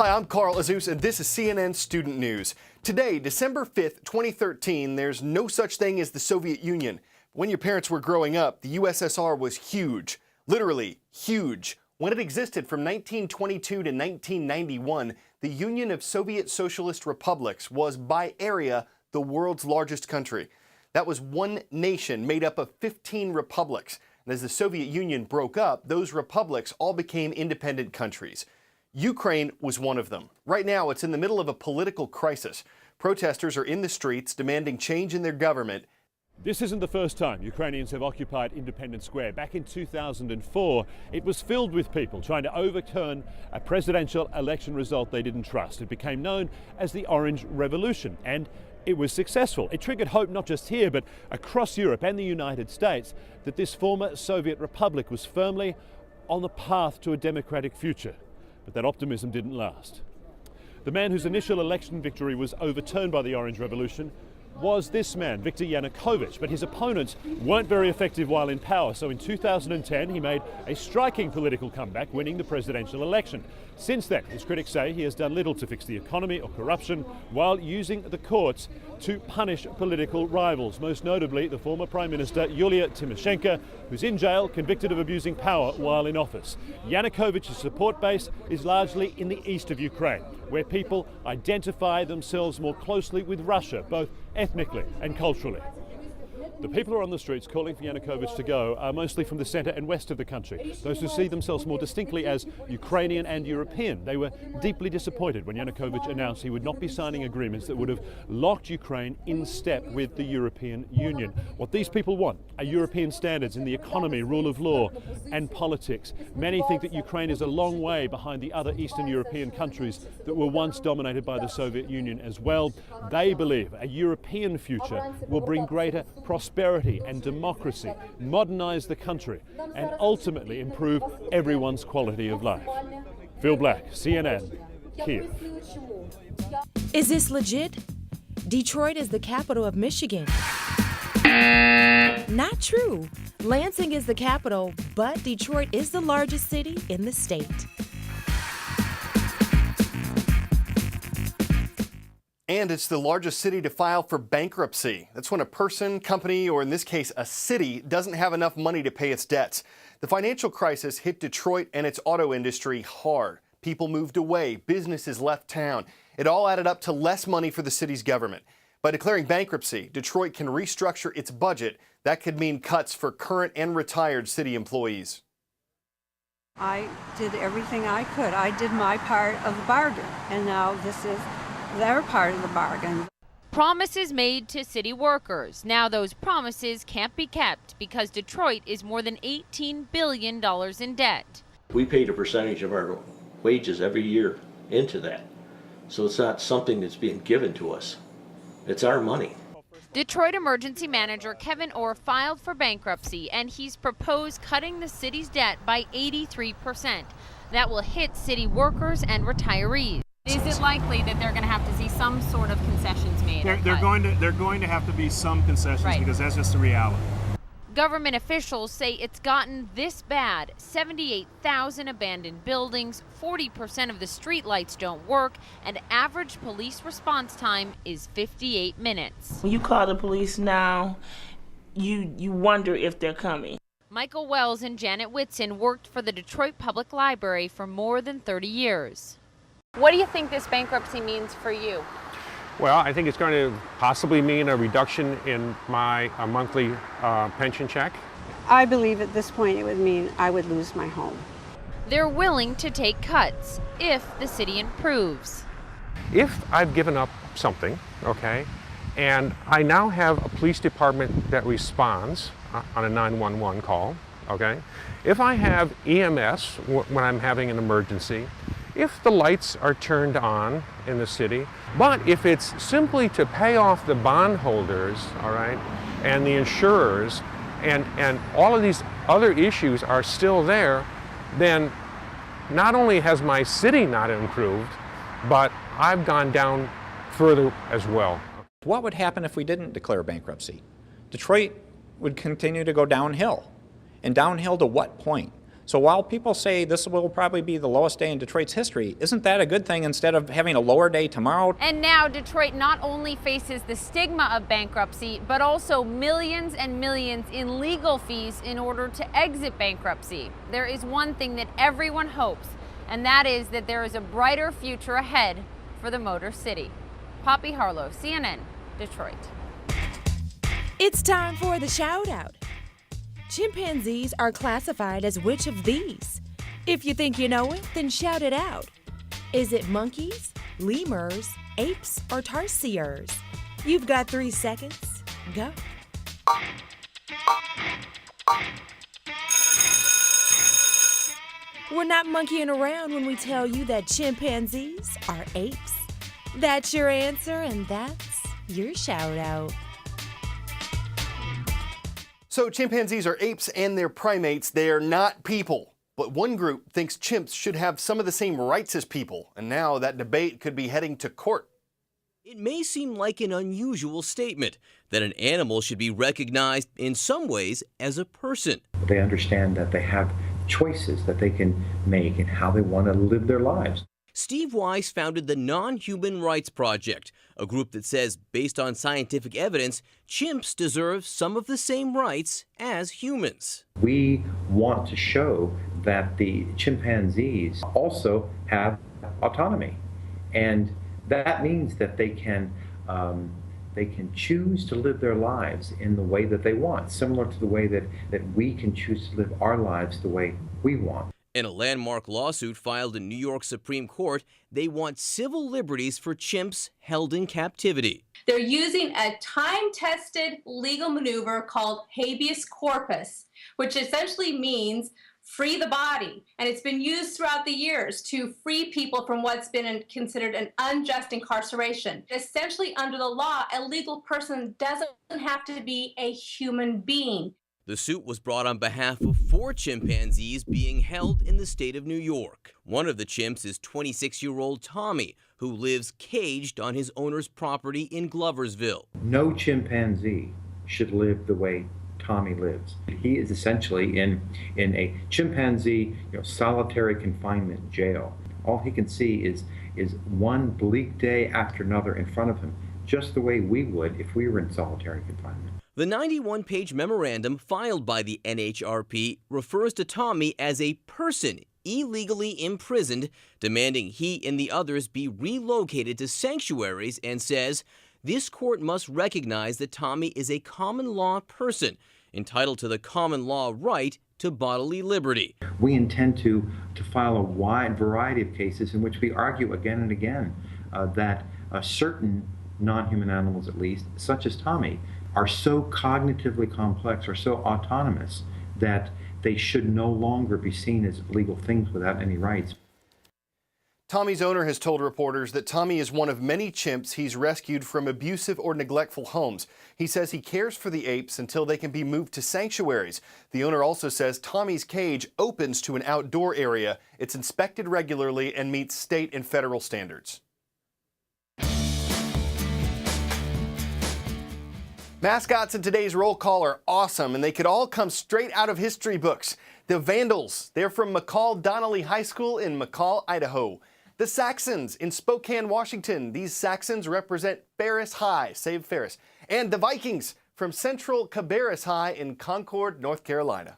Hi, I'm Carl Azus, and this is CNN Student News. Today, December 5th, 2013, there's no such thing as the Soviet Union. When your parents were growing up, the USSR was huge. Literally huge. When it existed from 1922 to 1991, the Union of Soviet Socialist Republics was, by area, the world's largest country. That was one nation made up of 15 republics. And as the Soviet Union broke up, those republics all became independent countries. Ukraine was one of them. Right now, it's in the middle of a political crisis. Protesters are in the streets demanding change in their government. This isn't the first time Ukrainians have occupied Independence Square. Back in 2004, it was filled with people trying to overturn a presidential election result they didn't trust. It became known as the Orange Revolution, and it was successful. It triggered hope not just here, but across Europe and the United States, that this former Soviet republic was firmly on the path to a democratic future. But that optimism didn't last. The man whose initial election victory was overturned by the Orange Revolution was this man, Viktor Yanukovych, but his opponents weren't very effective while in power. So in 2010, he made a striking political comeback, winning the presidential election. Since then, his critics say he has done little to fix the economy or corruption, while using the courts to punish political rivals, most notably the former Prime Minister Yulia Tymoshenko, who's in jail convicted of abusing power while in office. Yanukovych's support base is largely in the east of Ukraine, where people identify themselves more closely with Russia, both ethnically and culturally. The people who are on the streets calling for Yanukovych to go are mostly from the centre and west of the country, those who see themselves more distinctly as Ukrainian and European. They were deeply disappointed when Yanukovych announced he would not be signing agreements that would have locked Ukraine in step with the European Union. What these people want are European standards in the economy, rule of law and politics. Many think that Ukraine is a long way behind the other Eastern European countries that were once dominated by the Soviet Union as well. They believe a European future will bring greater prosperity and democracy, modernize the country, and ultimately improve everyone's quality of life. Phil Black, CNN, Kiev. Is this legit? Detroit is the capital of Michigan. Not true. Lansing is the capital, but Detroit is the largest city in the state. And it's the largest city to file for bankruptcy. That's when a person, company, or in this case, a city, doesn't have enough money to pay its debts. The financial crisis hit Detroit and its auto industry hard. People moved away, businesses left town. It all added up to less money for the city's government. By declaring bankruptcy, Detroit can restructure its budget. That could mean cuts for current and retired city employees. I did everything I could. I did my part of the bargain, and now this is their part of the bargain. Promises made to city workers. Now those promises can't be kept because Detroit is more than $18 billion in debt. We paid a percentage of our wages every year into that. So it's not something that's being given to us. It's our money. Detroit Emergency Manager Kevin Orr filed for bankruptcy, and he's proposed cutting the city's debt by 83%. That will hit city workers and retirees. Is it likely that they're going to have to see some sort of concessions made? They're going to have to be some concessions, right, because that's just the reality. Government officials say it's gotten this bad. 78,000 abandoned buildings, 40% of the streetlights don't work, and average police response time is 58 minutes. When you call the police now, you wonder if they're coming. Michael Wells and Janet Whitson worked for the Detroit Public Library for more than 30 years. What do you think this bankruptcy means for you? Well, I think it's going to possibly mean a reduction in my monthly pension check. I believe at this point it would mean I would lose my home. They're willing to take cuts if the city improves. If I've given up something, okay, and I now have a police department that responds on a 911 call, okay, if I have EMS when I'm having an emergency, if the lights are turned on in the city, but if it's simply to pay off the bondholders, all right, and the insurers, and all of these other issues are still there, then not only has my city not improved, but I've gone down further as well. What would happen if we didn't declare bankruptcy? Detroit would continue to go downhill. And downhill to what point? So while people say this will probably be the lowest day in Detroit's history, isn't that a good thing instead of having a lower day tomorrow? And now Detroit not only faces the stigma of bankruptcy, but also millions and millions in legal fees in order to exit bankruptcy. There is one thing that everyone hopes, and that is that there is a brighter future ahead for the Motor City. Poppy Harlow, CNN, Detroit. It's time for the shout out. Chimpanzees are classified as which of these? If you think you know it, then shout it out. Is it monkeys, lemurs, apes, or tarsiers? You've got 3 seconds. Go. We're not monkeying around when we tell you that chimpanzees are apes. That's your answer, and that's your shout out. So chimpanzees are apes and they're primates. They are not people. But one group thinks chimps should have some of the same rights as people. And now that debate could be heading to court. It may seem like an unusual statement that an animal should be recognized in some ways as a person. They understand that they have choices that they can make and how they want to live their lives. Steve Weiss founded the Non-Human Rights Project, a group that says, based on scientific evidence, chimps deserve some of the same rights as humans. We want to show that the chimpanzees also have autonomy, and that means that they can choose to live their lives in the way that they want, similar to the way that we can choose to live our lives the way we want. In a landmark lawsuit filed in New York Supreme Court, they want civil liberties for chimps held in captivity. They're using a time-tested legal maneuver called habeas corpus, which essentially means free the body. And it's been used throughout the years to free people from what's been considered an unjust incarceration. Essentially, under the law, a legal person doesn't have to be a human being. The suit was brought on behalf of 4 chimpanzees being held in the state of New York. One of the chimps is 26-year-old Tommy, who lives caged on his owner's property in Gloversville. No chimpanzee should live the way Tommy lives. He is essentially in a chimpanzee solitary confinement jail. All he can see is one bleak day after another in front of him, just the way we would if we were in solitary confinement. The 91-page memorandum filed by the NHRP refers to Tommy as a person illegally imprisoned, demanding he and the others be relocated to sanctuaries, and says this court must recognize that Tommy is a common law person entitled to the common law right to bodily liberty. We intend to file a wide variety of cases in which we argue again and again that certain non-human animals, at least, such as Tommy, are so cognitively complex or so autonomous that they should no longer be seen as legal things without any rights. Tommy's owner has told reporters that Tommy is one of many chimps he's rescued from abusive or neglectful homes. He says he cares for the apes until they can be moved to sanctuaries. The owner also says Tommy's cage opens to an outdoor area. It's inspected regularly and meets state and federal standards. Mascots in today's roll call are awesome, and they could all come straight out of history books. The Vandals, they're from McCall Donnelly High School in McCall, Idaho. The Saxons in Spokane, Washington. These Saxons represent Ferris High, save Ferris. And the Vikings from Central Cabarrus High in Concord, North Carolina.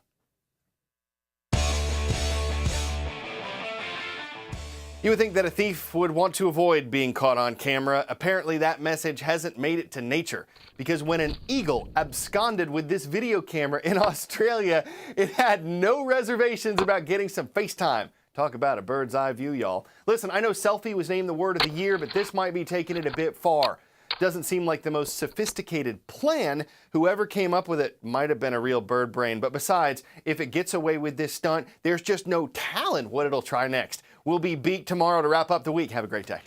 You would think that a thief would want to avoid being caught on camera. Apparently that message hasn't made it to nature, because when an eagle absconded with this video camera in Australia, it had no reservations about getting some FaceTime. Talk about a bird's eye view, y'all. Listen, I know selfie was named the word of the year, but this might be taking it a bit far. Doesn't seem like the most sophisticated plan. Whoever came up with it might have been a real bird brain. But besides, if it gets away with this stunt, there's just no telling what it'll try next. We'll be beat tomorrow to wrap up the week. Have a great day.